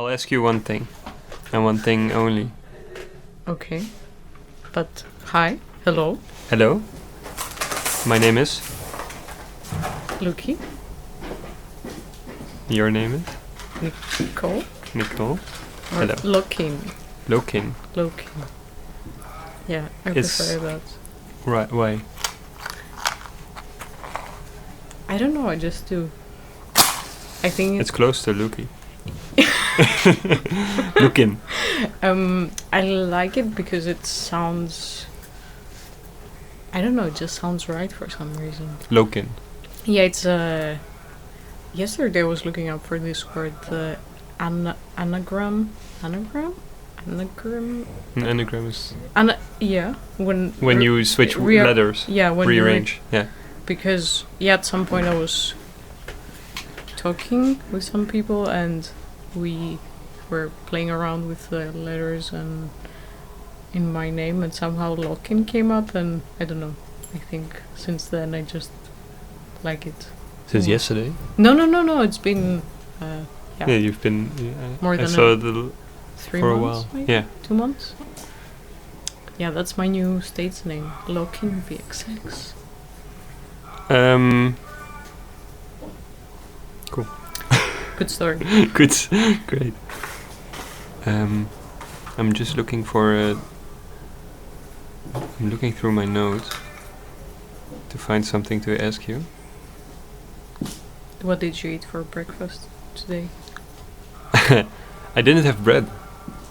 I'll ask you one thing, and one thing only. Okay. But hi, hello, Hello? My name is? Loekie, Your name is? Nicole, Nicole? or Hello. Lökin. Loekin. Lökin. Yeah, I It's- prefer that. Right, why? I don't know, I just do. I think It's close to Loekie. Lökin. I like it because it sounds. I don't know, it just sounds right for some reason. Lökin. Yeah, it's yesterday I was looking up for this word, the anagram. Anagram? Anagram? An anagram is Yeah, when you switch letters. Yeah, when you Rearrange. Yeah. because at some point I was talking with some people and we were playing around with the letters and in my name, and somehow Lökin came up, and I don't know, I think since then I just like it. Since yesterday? No, it's been Yeah, you've been... More I than saw a- the 3 for a months, while. maybe? Yeah. 2 months. Yeah, that's my new state's name, Lökin VXX. Cool. Good story. Good. Great. I'm just looking for I'm looking through my notes to find something to ask you. What did you eat for breakfast today? I didn't have bread,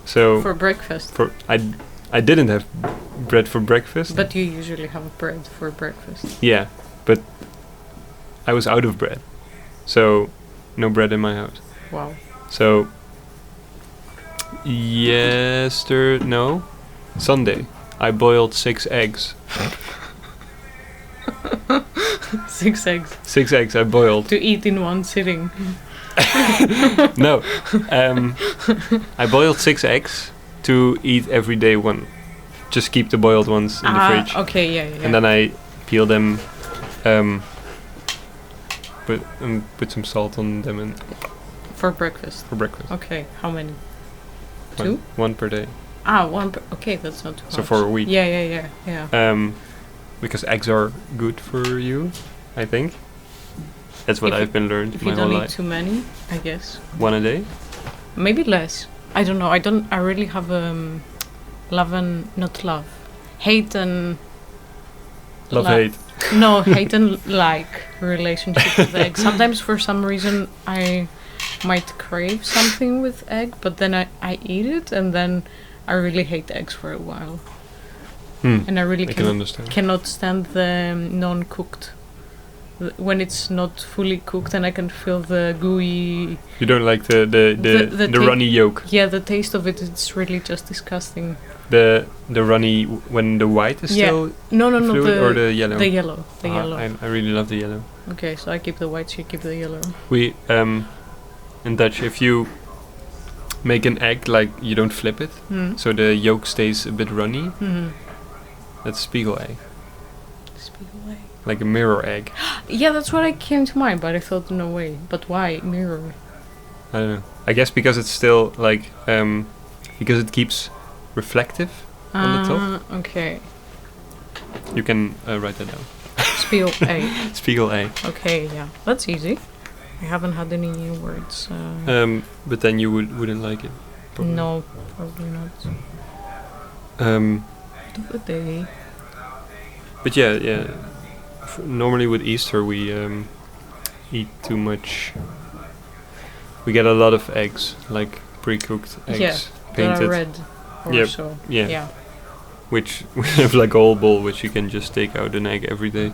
so For breakfast. I didn't have bread for breakfast. But you usually have bread for breakfast. Yeah, but I was out of bread, so no bread in my house. Wow. So Sunday, I boiled 6 eggs. 6 eggs. 6 eggs I boiled. To eat in one sitting. No, I boiled 6 eggs to eat every day one. Just keep the boiled ones in the fridge, Okay, yeah. and then I peel them, put some salt on them and For breakfast. for breakfast. Okay, how many? One- 2? One per day. One. Okay, that's not too much. So for a week. Yeah. Because eggs are good for you, I think. That's what If I've been learned If my you whole don't eat life. too many, I guess. 1 a day. Maybe less. I don't know. I really have love and not love, hate and Love Like- hate. no hate and like relationship with egg. Sometimes for some reason I might crave something with egg, but then I eat it and then I really hate eggs for a while, and I really I can understand. cannot stand the non-cooked. When it's not fully cooked and I can feel the gooey. You don't like the runny yolk. Yeah, the taste of it, it's really just disgusting. The runny when the white is still No, fluid, or the yellow. The yellow. The yellow. I really love the yellow. Okay, so I keep the white, you keep the yellow. We in Dutch, if you make an egg, like you don't flip it, so the yolk stays a bit runny. That's spiegel egg, Spiegel egg. like a mirror egg. Yeah, that's what I came to mind, but I thought no way. But why mirror? I don't know. I guess because it's still like because it keeps reflective on the top. Okay. You can write that down. Spiegel egg. Spiegel egg. Okay, yeah, that's easy. I haven't had any new words. But then you wouldn't like it. Probably. No, probably not. Good day. But yeah. Normally with Easter we eat too much. We get a lot of eggs, like pre-cooked eggs, Yeah, that painted, are red or Yep. so. Yeah. which we have like a whole bowl, which you can just take out an egg every day,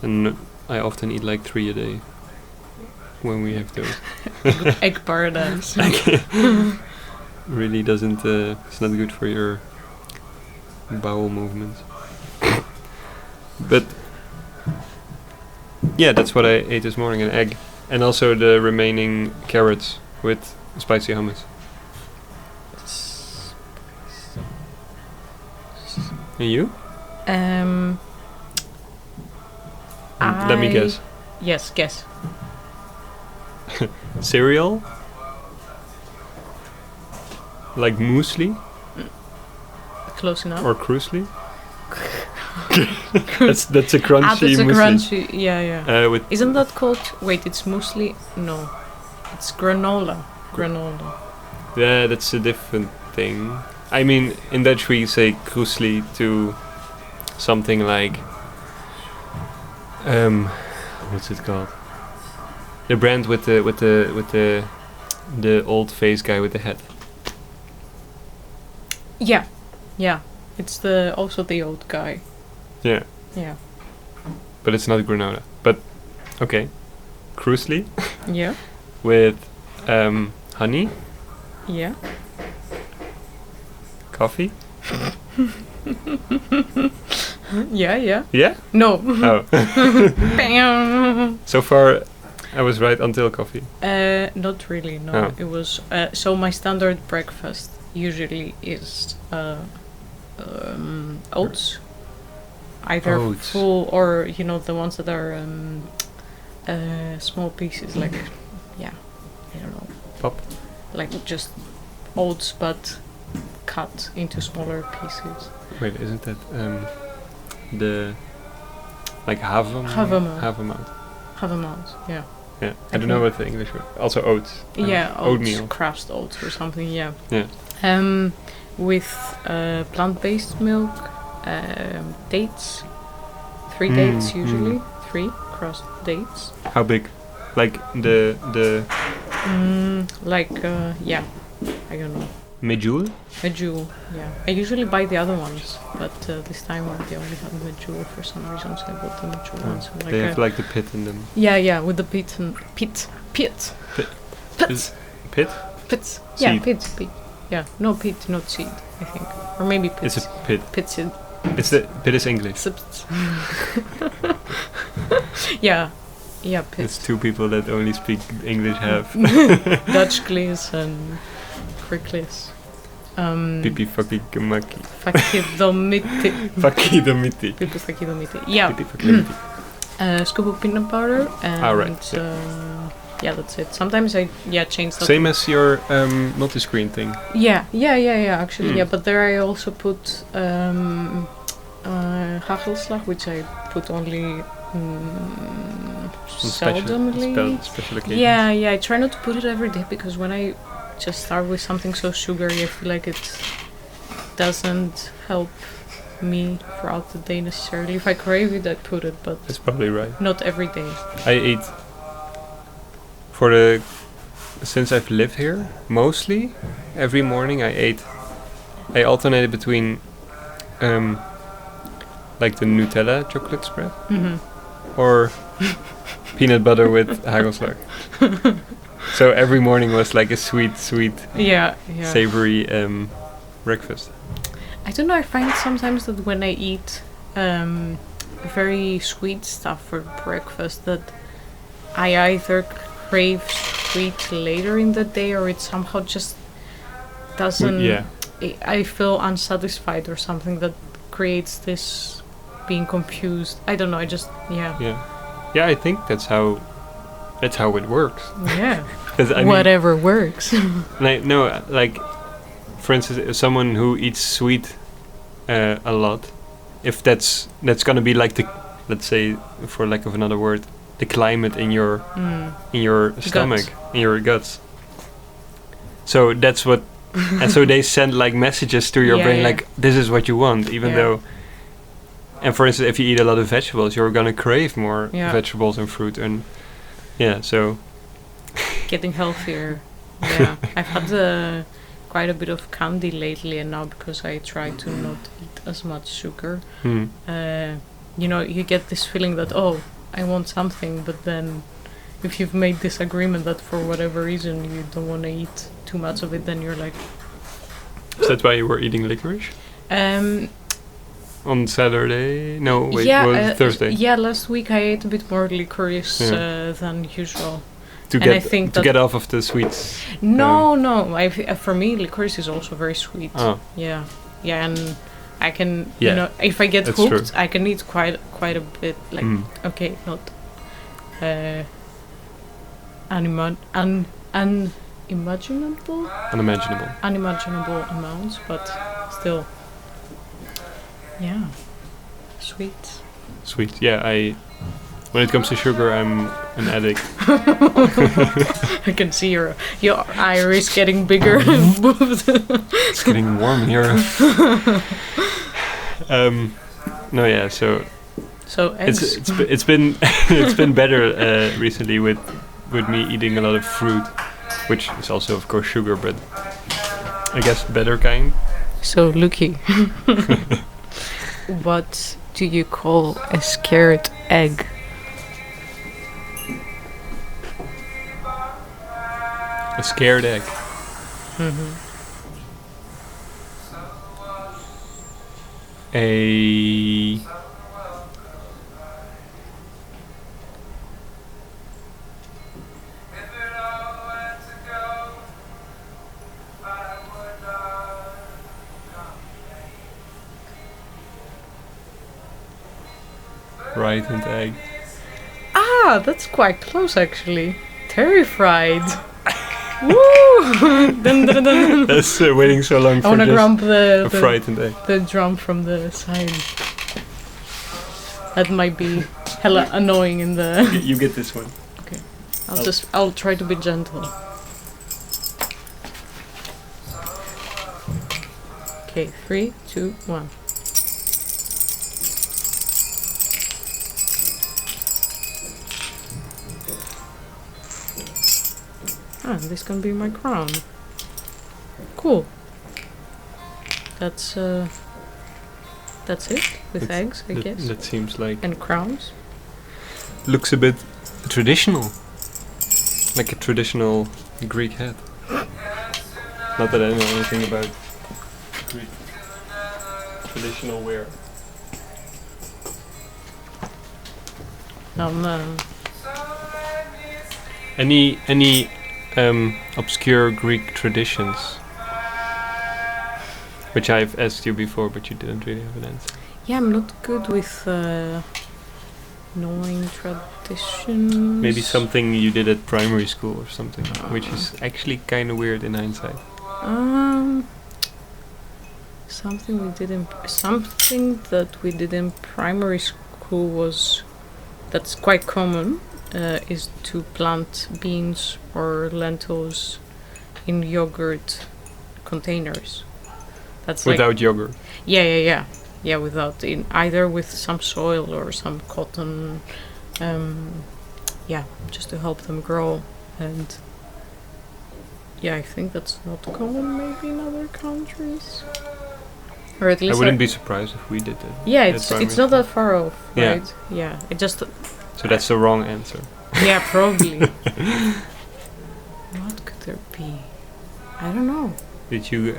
and I often eat like 3 a day when we have those. Egg paradise. Really doesn't. It's not good for your bowel movements. But yeah, that's what I ate this morning, an egg. And also the remaining carrots with spicy hummus. And you? Let me guess. Yes, guess. Cereal? like muesli Close enough. or krusli. that's a crunchy That's a muesli. crunchy. Yeah. With Isn't that called? Wait, it's muesli. No, it's granola. Granola. yeah, that's a different thing. I mean, in Dutch we say krusli to something like what's it called? The brand with the old face guy with the hat. Yeah. It's also the old guy. Yeah, Yeah. but it's not granola. But okay, krusli Yeah. with honey, Yeah. coffee. Yeah. Yeah. No. Oh, Bam. so far I was right until coffee. Not really. No, Oh. it was. So my standard breakfast usually is oats, either Oats. full or the ones that are small pieces, like I don't know, Pop. like just oats but cut into smaller pieces. Wait, isn't that the like havermout? Havermout. Havermout. Yeah. Yeah, I don't know what the English word. Also oats. Yeah, oats, Oatmeal. crushed oats or something. Yeah. Yeah. With plant-based milk, dates, 3 dates usually, 3 crushed dates. How big? Like the I don't know, medjool? a jewel. Yeah, I usually buy the other ones, but this time they only had the jewel for some reason, so I bought the jewel ones. Like They have like the pit in them. yeah, with the pit and pit. Is- Pits. Pit? Pits. Yeah, Seed. pit. Yeah, no pit, not seed, I think. Or maybe pits. It's a pit. Pit seed. It's the pit is English. Subs- yeah, pit. It's two people that only speak English have. Dutch Glees and Fricklis. Pipi fucking kamaki. Fakidomiti. Fakidomiti. Pipi fakidomiti. Yeah. Pipi fakidomiti. Scoop of peanut powder and right, yeah, that's it. Sometimes I change that. Same as your multi-screen thing. Yeah. Actually, Mm. yeah. But there I also put hagelslag, which I put only seldomly. Special occasions. Yeah. I try not to put it every day because when I just start with something so sugary, I feel like it doesn't help me throughout the day necessarily. If I crave it, I put it, but That's probably right. not every day. I eat since I've lived here, mostly every morning I alternated between like the Nutella chocolate spread or peanut butter with hagelslag. So every morning was like a sweet Yeah. savory breakfast. I don't know, I find sometimes that when I eat very sweet stuff for breakfast that I either crave sweet later in the day or it somehow just doesn't... Yeah. I feel unsatisfied or something that creates this being confused. I don't know, I just... Yeah, I think that's how it works. Yeah. 'Cause I mean, Whatever works. like for instance, if someone who eats sweet a lot, if that's gonna be like the, let's say, for lack of another word, the climate in your stomach, in your guts. So that's what, and so they send like messages to your brain like this is what you want, even though. And for instance, if you eat a lot of vegetables, you're gonna crave more vegetables and fruit, and so. Getting healthier. Yeah, I've had quite a bit of candy lately, and now because I try to not eat as much sugar, you get this feeling that I want something, but then if you've made this agreement that for whatever reason you don't want to eat too much of it, then you're like. Is that why you were eating licorice? On Saturday? No, wait, Thursday. Yeah, last week I ate a bit more licorice than usual. To get off of the sweets. No. For me, licorice is also very sweet. Oh. Yeah, and I can, if I get hooked, I can eat quite a bit. Like, not unimaginable amounts, but still, yeah, sweet. Sweet. Yeah, when it comes to sugar, I'm an addict. I can see your iris getting bigger. It's getting warm here. No, yeah. So eggs. it's been it's been better recently with me eating a lot of fruit, which is also of course sugar, but I guess better kind. So Loekie, what do you call a scared egg? A scared egg. Mm-hmm. A frightened egg. Ah, that's quite close actually. Terrified. Woo! Dun, dun, dun. That's waiting so long I for wanna just grump a frightened egg. the drum from the side. That might be hella annoying in the. You get this one. Okay, I'll try to be gentle. Okay, 3, 2, 1. Ah, this can be my crown. Cool. That's it with eggs, I guess. That seems like And crowns. looks a bit traditional, like a traditional Greek hat. Not that I know anything about Greek traditional wear. Any obscure Greek traditions, which I've asked you before, but you didn't really have an answer. Yeah, I'm not good with knowing traditions. Maybe something you did at primary school or something, which is actually kind of weird in hindsight. Something that we did in primary school was that's quite common. Is to plant beans or lentils in yogurt containers. That's Without yogurt. Yeah, without either with some soil or some cotton. Just to help them grow. And yeah, I think that's not common maybe in other countries. Or at least I wouldn't be surprised if we did that. Yeah, it's not that far off, right? Yeah. It just. So that's the wrong answer. Yeah, probably. What could there be? I don't know. Did you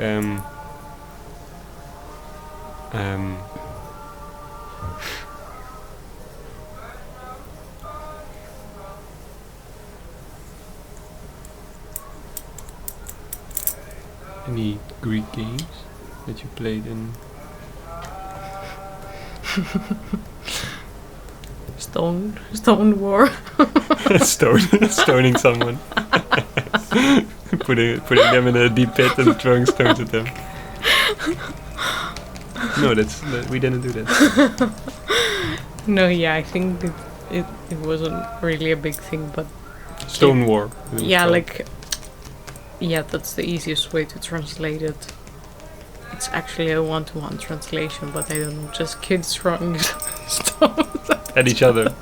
any Greek games that you played in? Stone war. Stoning someone. putting them in a deep pit and throwing stones at them. No, we didn't do that. No, yeah, I think it wasn't really a big thing, but Stone war. That's the easiest way to translate it. It's actually a one-to-one translation, but I don't know, just kids throwing stones at each other.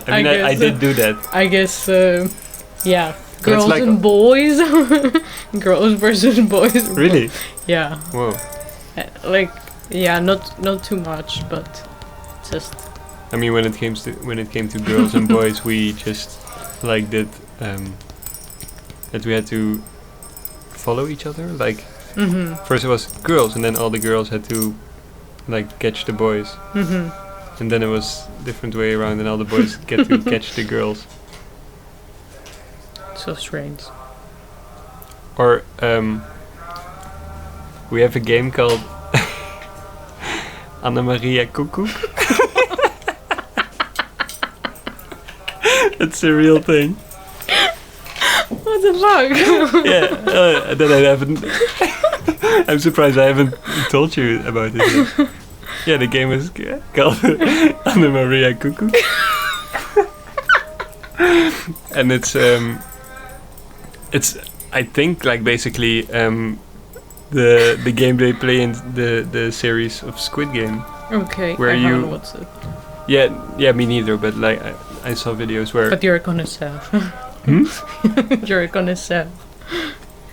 I mean, I did do that. I guess, girls like and boys, girls versus boys. Really? Yeah. Whoa. Not too much, but just. I mean, when it came to girls and boys, we just did that we had to follow each other. First it was girls, and then all the girls had to catch the boys. And then it was different way around, and all the boys get to catch the girls. So strange. Or we have a game called Anna Maria Koekoek. It's a real thing. What the fuck? Yeah, that I haven't. I'm surprised I haven't told you about it yet. Yeah, the game is called Anna Maria Cuckoo. And it's I think like basically the game they play in the series of Squid Game. Okay. Where I you- haven't watched it. Yeah, me neither. But like I saw videos where. But you're gonna sell. You're gonna sell.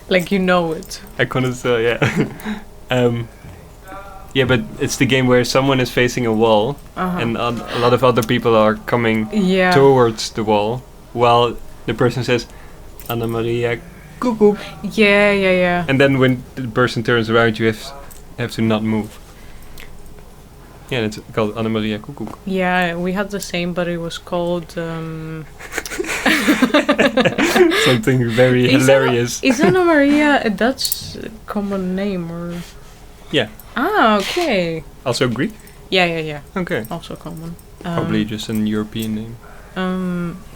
Like you know it. I couldn't tell, yeah. Yeah, but it's the game where someone is facing a wall and a lot of other people are coming Yeah. towards the wall while the person says Anna Maria Cuckoo. Yeah. And then when the person turns around, you have to not move. Yeah, and it's called Anna Maria Cuckoo. Yeah, we had the same, but it was called. Something very hilarious. Is Anna Maria a Dutch common name or? Yeah. Ah, okay. Also Greek? Yeah. Okay. Also common. Probably just an European name.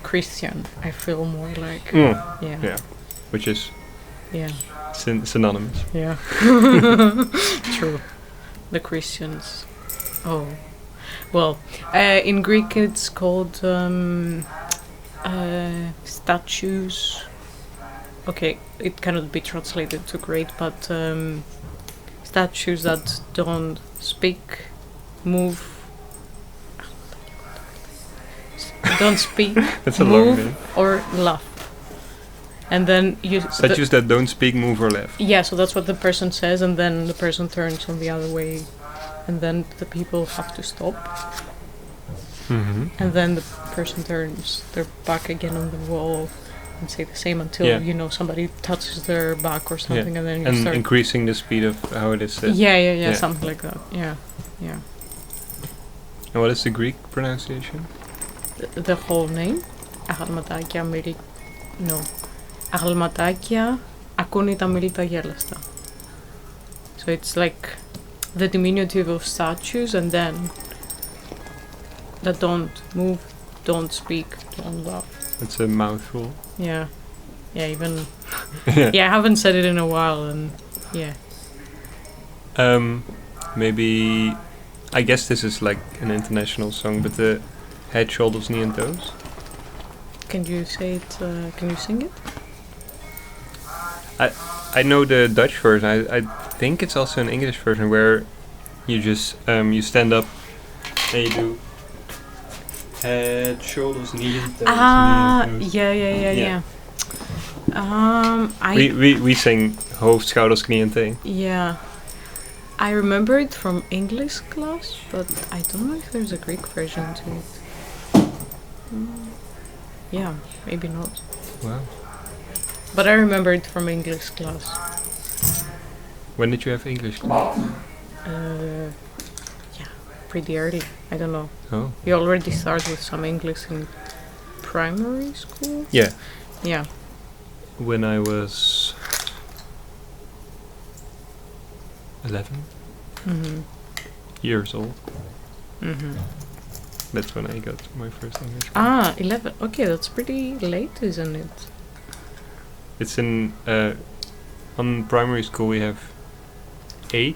Christian. I feel more like. Yeah. Which is Yeah. synonymous. Yeah. True. The Christians. Oh. Well, in Greek it's called statues. Okay, it cannot be translated to great, but statues that don't speak, move. Don't speak, That's a long move, name. or laugh. And then you. Statues that don't speak, move, or laugh. Yeah, so that's what the person says, and then the person turns on the other way, and then the people have to stop, Mm-hmm. and then the person turns their back again on the wall and say the same until somebody touches their back or something, and then you And start. increasing the speed of how it is said. Yeah, something like that. Yeah. And what is the Greek pronunciation? The whole name, αγαλματάκια αγαλματάκια ακούνε τα μήλα τα γέλαστα. So it's like the diminutive of statues, and then that don't move, don't speak, don't laugh. It's a mouthful. Yeah, even I haven't said it in a while, and yeah. Maybe I guess this is like an international song, but the head, shoulders, knee, and toes. Can you say it? Can you sing it? I know the Dutch version. I think it's also an English version where you just you stand up and you do head, shoulders, knee, and toes. Yeah. We sing hoofd, schouders, knie en teen. Yeah. I remember it from English class, but I don't know if there's a Greek version to it. Yeah, maybe not. Wow. But I remember it from English class. When did you have English class? Yeah, pretty early. I don't know. Oh. You already start with some English in primary school? Yeah. Yeah. When I was 11 years old. That's when I got my first English class. 11. Okay, that's pretty late, isn't it? It's in on primary school we have 8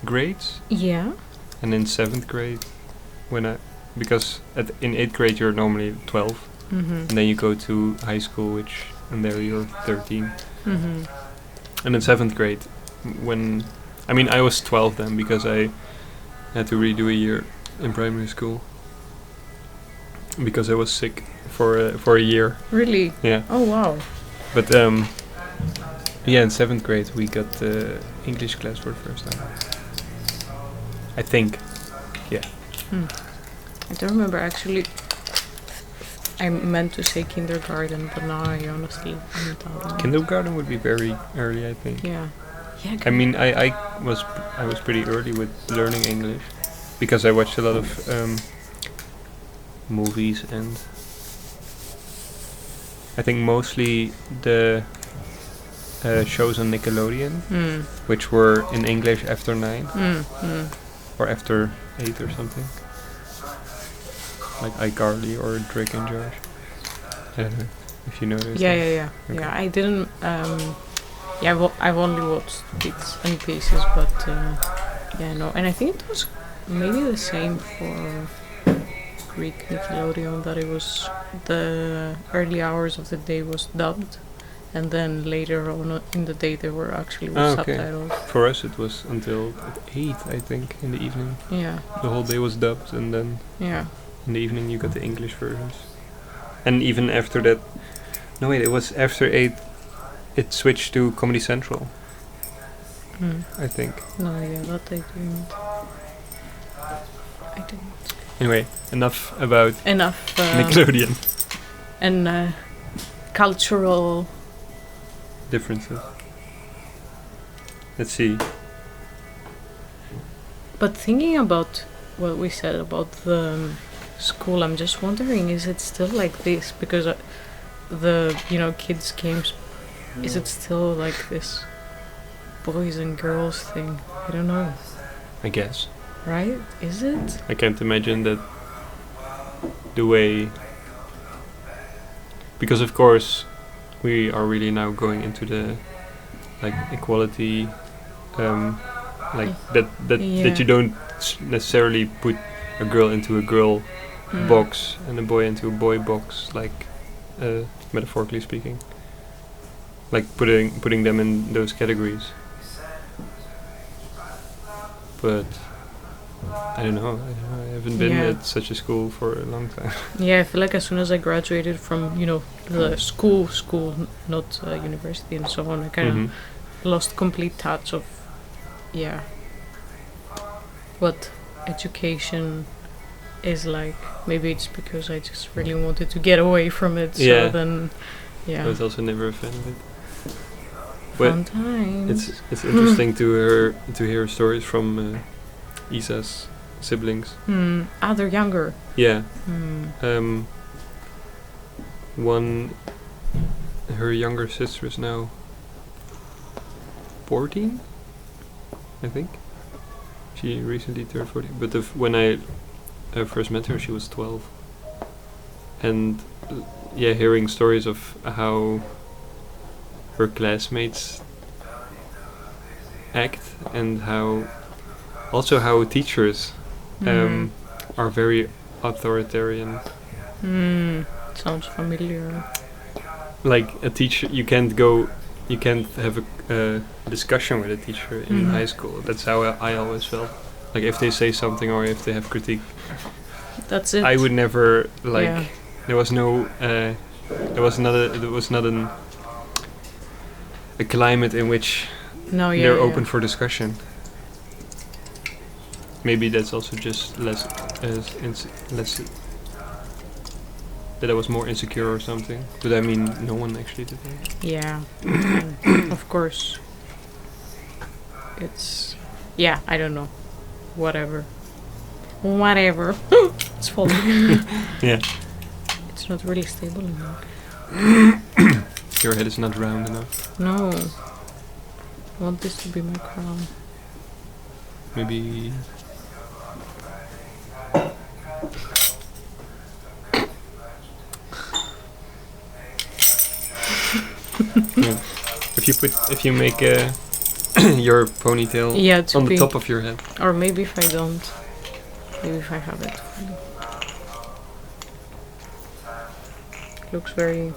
grades, Yeah. and in 7th grade because in 8th grade you're normally 12, and then you go to high school, and there you're 13. And in 7th grade, I was 12 then because I had to redo a year in primary school because I was sick for a year. Really? Yeah. Oh, wow. But in 7th grade we got English class for the first time. I think. Yeah. I don't remember actually. I meant to say kindergarten, but now I honestly don't. Kindergarten would be very early, I think. Yeah. I mean, I was pretty early with learning English because I watched a lot of movies, and I think mostly the shows on Nickelodeon, which were in English after 9 or after 8 or something, like iCarly or Drake and Josh. I don't know. if you noticed. Yeah. Okay. Yeah, I didn't. I've only watched bits and pieces, but no. And I think it was maybe the same for Greek Nickelodeon, that it was the early hours of the day was dubbed, and then later on in the day there were actually with Okay. subtitles. For us, it was until 8, I think, in the evening. Yeah. The whole day was dubbed, and then Yeah. in the evening you got the English versions. And even after that, no wait, it was after 8, it switched to Comedy Central, I think. No, yeah, that I didn't. Anyway, enough about Enough. Nickelodeon And cultural. differences. Let's see. But thinking about what we said about the school, I'm just wondering, is it still like this? Because the kids games, is it still like this boys and girls thing? I don't know. I guess. Right? Is it? I can't imagine that the way, because of course we are really now going into the like equality, that you don't necessarily put a girl into a girl box and a boy into a boy box, like metaphorically speaking, like putting them in those categories. But I don't know. I haven't been at such a school for a long time. Yeah, I feel like as soon as I graduated from the school, not university and so on, I kind of lost complete touch of what education is like. Maybe it's because I just really wanted to get away from it. So then, I was also never a fan of it. Fun But times. it's interesting to hear stories from Isa's siblings. They're younger. Yeah. Her younger sister is now 14, I think. She recently turned 14. But when I first met her, she was 12. And hearing stories of how her classmates act, and how teachers are very authoritarian. Sounds familiar. Like a teacher, you can't have a discussion with a teacher in high school. That's how I always felt. Like if they say something or if they have critique, that's it. I would never there was no a climate in which they're open for discussion. Maybe that's also just less that I was more insecure or something. But I mean, no one actually did that. Yeah. Of course. It's I don't know. Whatever. It's falling. Yeah. It's not really stable enough. Your head is not round enough. No. I want this to be my crown. Maybe. Yeah. If you make your ponytail on the top of your head. Or maybe if I don't. Maybe if I have it fully. Looks very,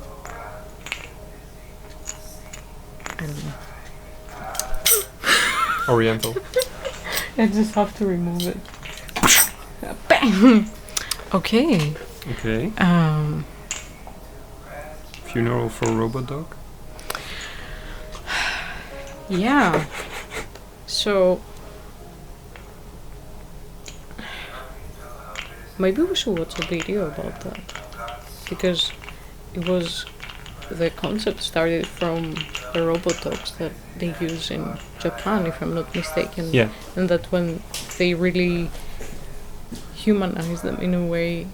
I don't know. Oriental. I just have to remove it. Bang! Okay. Okay. Funeral for Robot Dog? Yeah. So maybe we should watch a video about that, because the concept started from the robot dogs that they use in Japan, if I'm not mistaken. Yeah. And that when they really humanize them in a way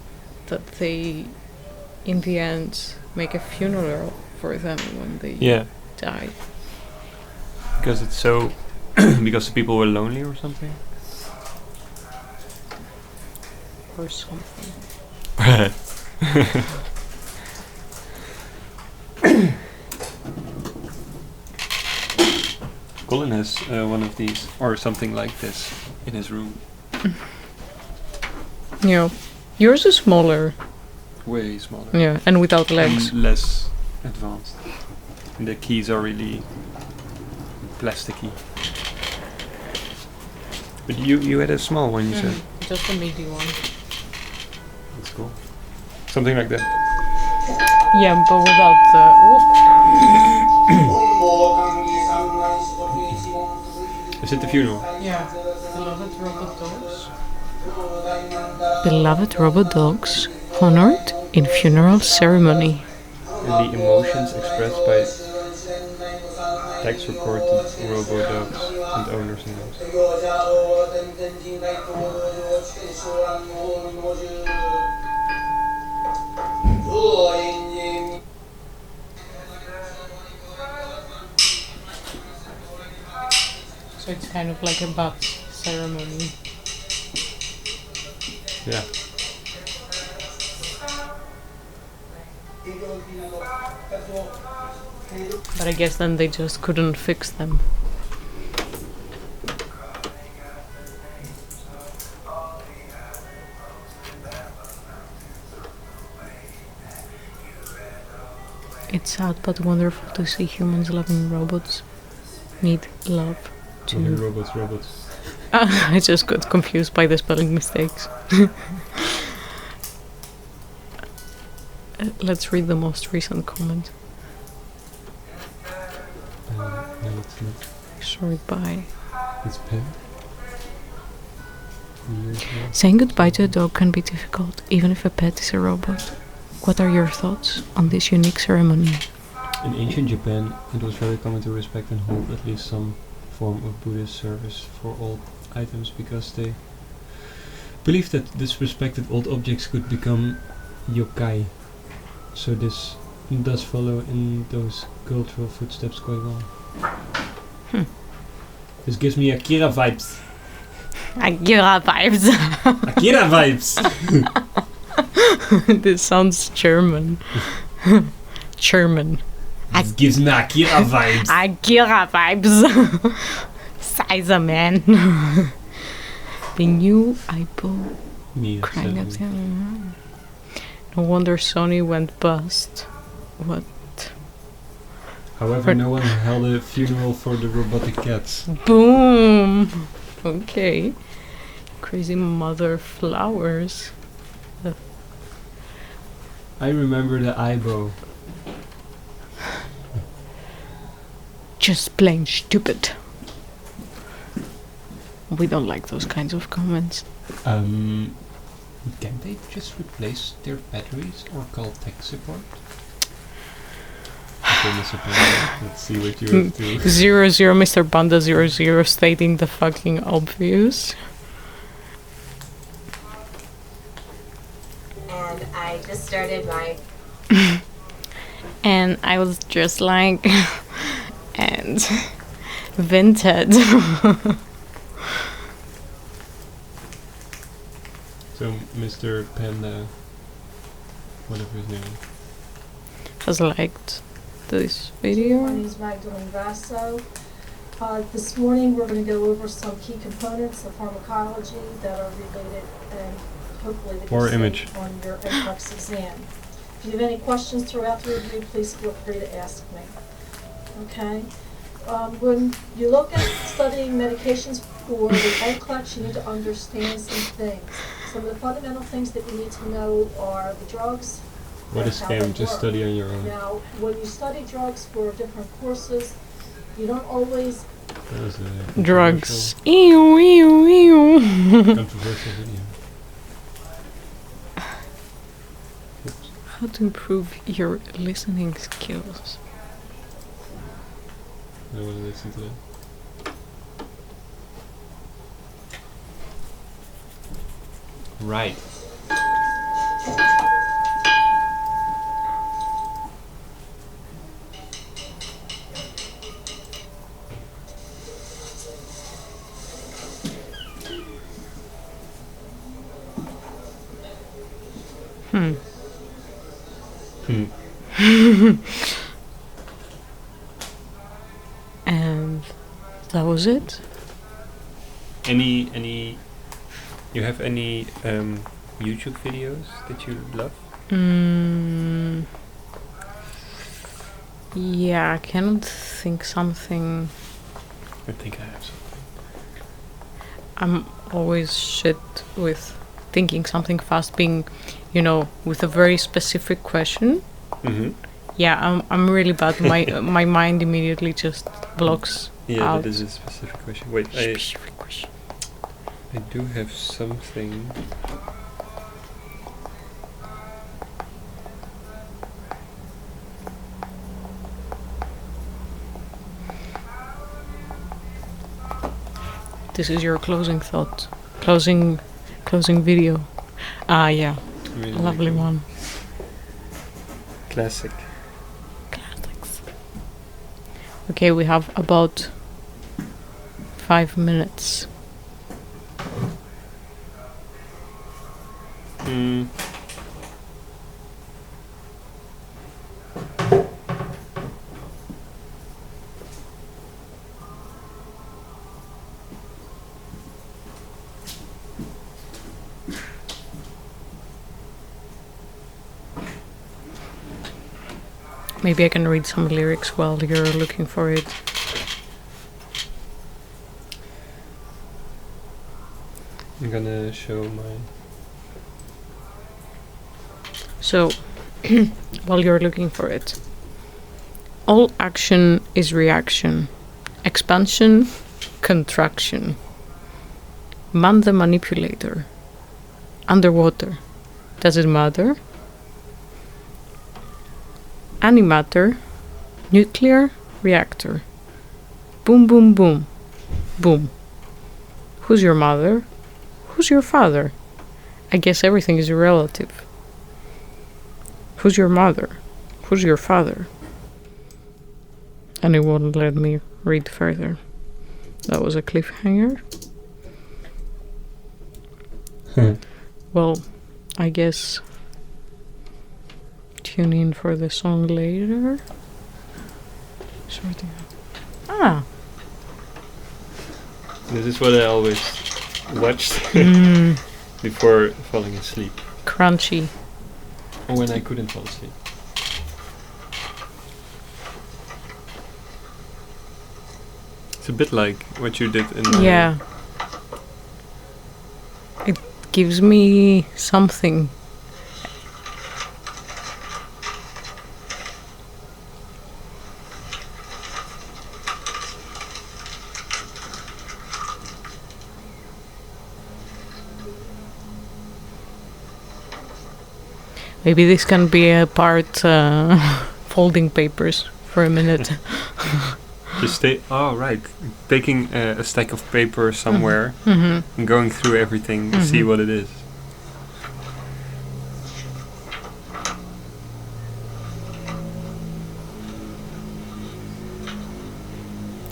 that they, in the end, make a funeral for them when they die. Because it's so... because people were lonely or something? Or something. Colin has one of these or something like this in his room. Yeah. Yours is smaller. Way smaller. Yeah, and without legs. And less advanced. And the keys are really plasticky. But you had a small one, you said. Just a meaty one. That's cool. Something like that. Yeah, but without the. Is it the funeral? Yeah. Beloved robot dogs. Beloved robot dogs honored in funeral ceremony. And the emotions expressed by tax reported robo dogs and owners' names. So it's kind of like a bath ceremony. Yeah. But I guess then they just couldn't fix them. It's sad but wonderful to see humans loving robots need love too. Robots. I just got confused by the spelling mistakes. Let's read the most recent comment. No, it's not. Short by. It's pen. Saying goodbye to a dog can be difficult, even if a pet is a robot. What are your thoughts on this unique ceremony? In ancient Japan, it was very common to respect and hold at least some form of Buddhist service for all items because they believed that disrespected old objects could become yokai. So this does follow in those cultural footsteps going on. This gives me Akira vibes. Akira vibes. Akira vibes! This sounds German. German. This gives me Akira vibes. Akira vibes. Sizer man. The new iPhone crying up there. No wonder Sony went bust. What? However, no one held a funeral for the robotic cats. Boom. Okay. Crazy mother flowers. I remember the eyebrow. Just plain stupid. We don't like those kinds of comments. Can they just replace their batteries or call tech support? Okay, Mr. Panda, let's see what you have to. 00 Mr. Panda 00 stating the fucking obvious. And I just started my And I was just like and vintage. So, Mr. Panda, whatever his name has liked this video. My name is Magdalene Vasso. This morning we're going to go over some key components of pharmacology that are related and hopefully that Or you see image. on your NCLEX exam. If you have any questions throughout the review, please feel free to ask me. Okay? When you look at studying medications for the NCLEX, you need to understand some things. Some of the fundamental things that you need to know are the drugs. What and is how they scam? Just work. study on your own. Now, when you study drugs for different courses, you don't always That was a Drugs. Ew, ew, ew. controversial video. Oops. How to improve your listening skills. I don't want to listen to that. Right. And that was it. Any? You have any YouTube videos that you love? Yeah, I cannot think something. I think I have something. I'm always shit with thinking something fast, being, with a very specific question. Mm-hmm. Yeah, I'm really bad. My mind immediately just blocks Yeah, out. that is a specific question. Wait, Specific question. I do have something. This is your closing thought. Closing video. Ah, yeah. Really Lovely like it. one. Classic. Classics. Okay, we have about 5 minutes. Mm. Maybe I can read some lyrics while you're looking for it. I'm gonna show my. So, while you're looking for it, all action is reaction, expansion, contraction. Man the manipulator. Underwater. Does it matter? Antimatter. Nuclear reactor. Boom, boom, boom. Boom. Who's your mother? Who's your father? I guess everything is relative. Who's your mother? Who's your father? And it won't let me read further. That was a cliffhanger. Well, I guess tune in for the song later. Sorting out. Ah. This is what I always watched before falling asleep. Crunchy. Or when I couldn't fall asleep. It's a bit like what you did in. Yeah. It gives me something. Maybe this can be a part folding papers for a minute. Just stay. Oh, right. Taking a stack of paper somewhere Mm-hmm. and going through everything to see what it is.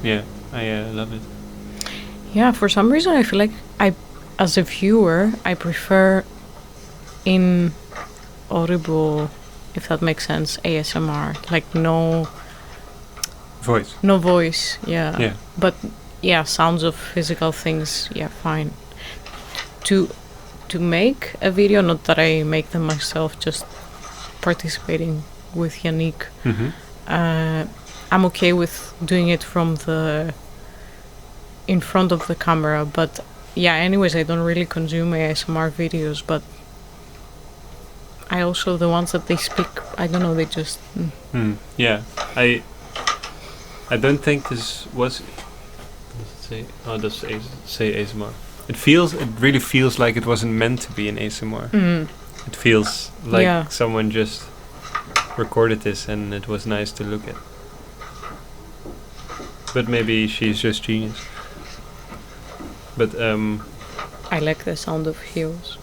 Yeah, I love it. Yeah, for some reason I feel like as a viewer, I prefer inaudible, if that makes sense, ASMR. Like no Voice. voice, yeah. Yeah. But yeah, sounds of physical things, yeah, fine. To make a video, not that I make them myself, just participating with Yannick. Mm-hmm. I'm okay with doing it from in front of the camera, but yeah, anyways, I don't really consume ASMR videos, but I also, the ones that they speak, I don't know, they just... Yeah, I don't think this was... What does it say? Oh, it does say ASMR. It really feels like it wasn't meant to be an ASMR. It feels like someone just recorded this and it was nice to look at. But maybe she's just genius. But I like the sound of heels.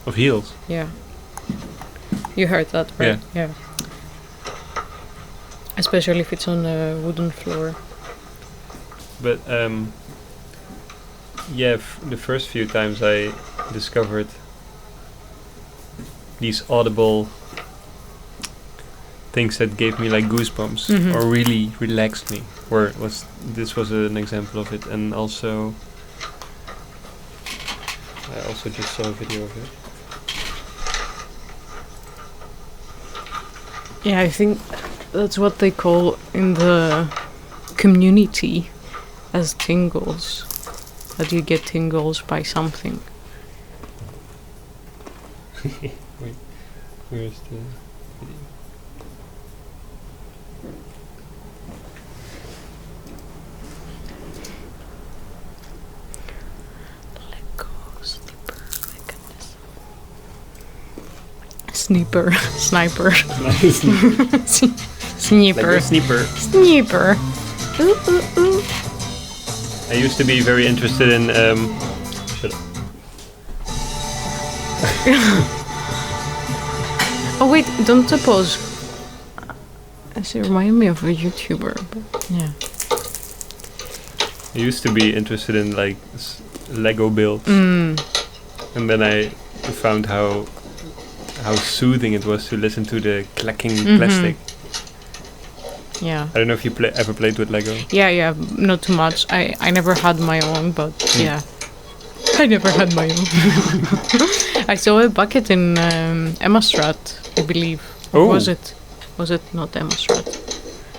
Of heels? Yeah. You heard that, right? Yeah. Especially if it's on a wooden floor. But yeah, the first few times I discovered these audible things that gave me like goosebumps or really relaxed me. This was an example of it, and also I also just saw a video of it. Yeah, I think that's what they call in the community as tingles. That you get tingles by something. Wait, where's the video? Lego sleeper mechanism. Sniper. Sniper. Sniper. Like a sniper. Sniper. Ooh, ooh, ooh. I used to be very interested in shut up. Oh wait, don't pause. She reminded me of a YouTuber, but yeah. I used to be interested in like Lego builds, Mm. and then I found how soothing it was to listen to the clacking plastic. Yeah. I don't know if you ever played with Lego. Yeah, not too much. I never had my own, but yeah. I never had my own. I saw a bucket in Emmastraat, I believe. Or Oh. was it not Emmastraat?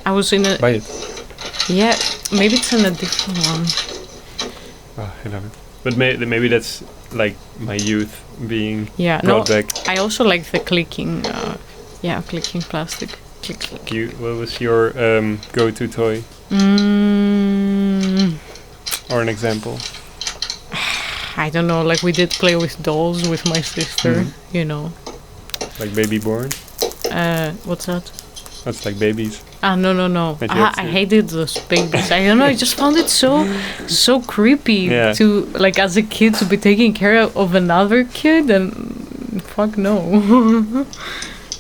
I was in a... Buy it. Yeah, maybe it's in a different one. Oh, I love it. But maybe that's like my youth being Yeah, brought back. I also like the clicking, clicking plastic. Click, click. What was your go-to toy or an example? I don't know, like we did play with dolls with my sister, you know. Like Baby Born? What's that? That's like babies. No. But you have I to- hated those babies. I don't know, I just found it so creepy Yeah. to, like, as a kid, to be taking care of another kid, and fuck no.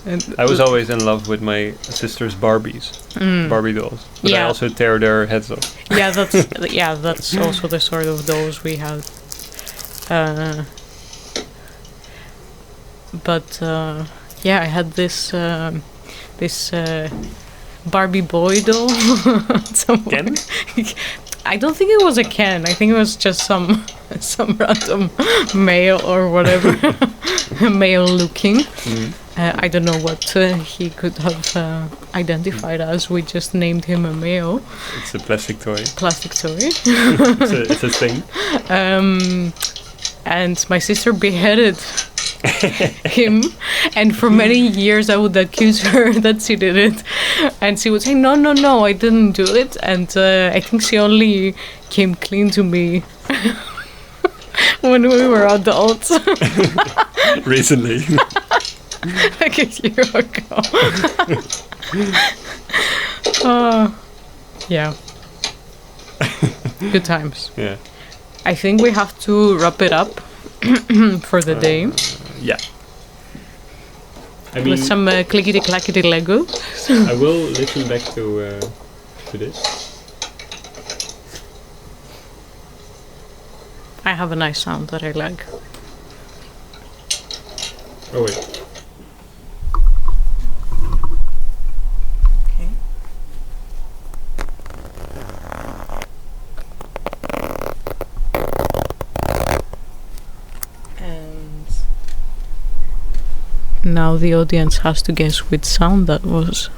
And I was always in love with my sister's Barbies, Barbie dolls. But I Yeah. also tear their heads off. yeah, that's also the sort of dolls we had. I had this Barbie boy doll. Ken? I don't think it was a Ken. I think it was just some random male or whatever, male looking. I don't know what he could have identified as. We just named him a male. It's a plastic toy. Plastic toy. It's a thing. And my sister beheaded him, and for many years I would accuse her that she did it, and she would say no, I didn't do it, and I think she only came clean to me when we were adults. Recently. Like a year ago. Yeah. Good times. Yeah. I think we have to wrap it up for the day Yeah. I mean, with some clickety clackety Lego. I will listen back to this. I have a nice sound that I like. Oh wait. Okay. And now the audience has to guess which sound that was.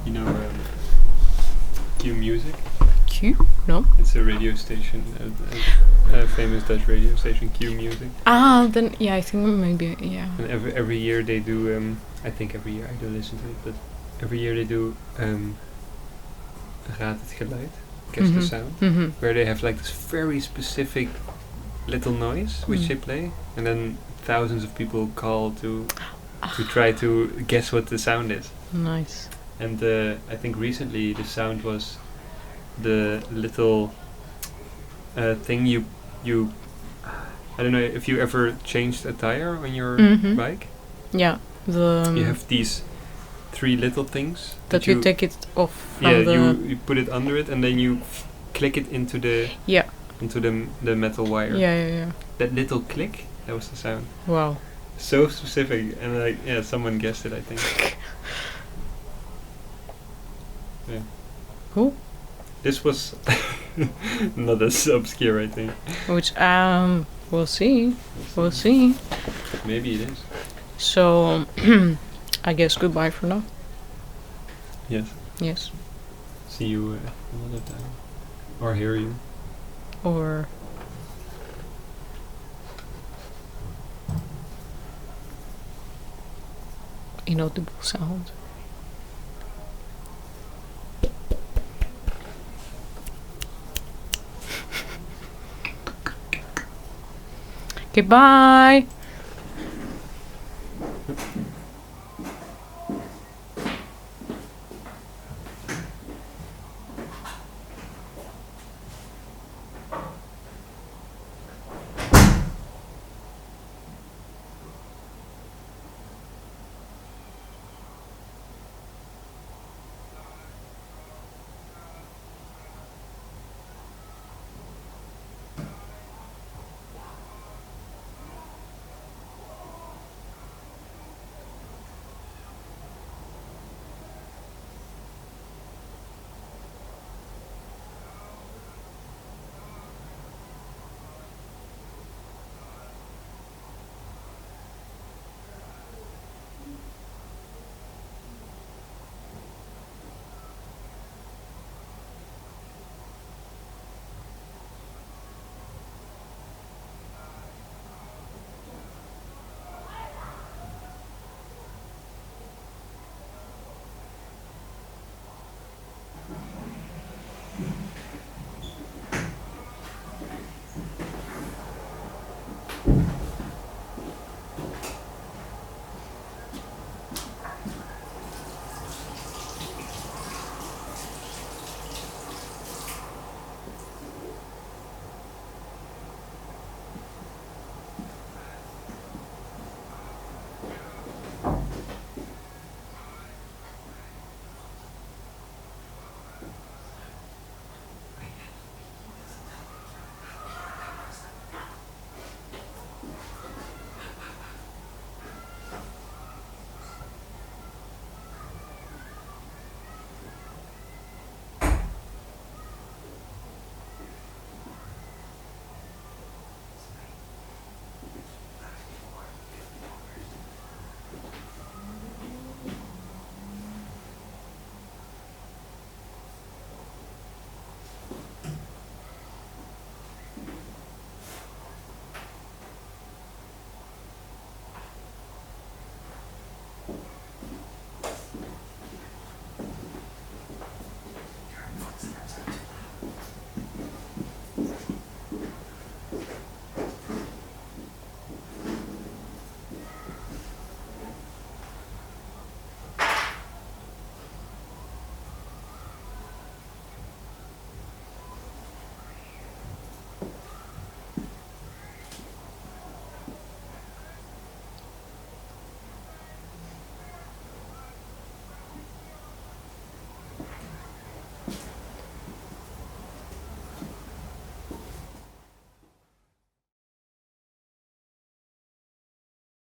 You know Q Music? Q? No? It's a radio station, a famous Dutch radio station, Q Music. Ah, then yeah, I think maybe yeah. And every year they do, I think every year, I don't listen to it, but every year they do Raad het geluid, guess the sound, where they have like this very specific little noise which they play, and then thousands of people call to try to guess what the sound is. Nice. And I think recently the sound was the little thing you I don't know if you ever changed a tire on your bike. Yeah, the You have these 3 little things that you take it off from yeah, the you put it under it and then you click it into the into the metal wire. yeah. That little click, that was the sound. Wow. So specific, and like, yeah, someone guessed it, I think. Yeah. Who? This was not as obscure, I think. Which we'll see. We'll see. Maybe it is. So I guess goodbye for now. Yes. Yes. See you another time. Or hear you. Or inaudible sound. Goodbye.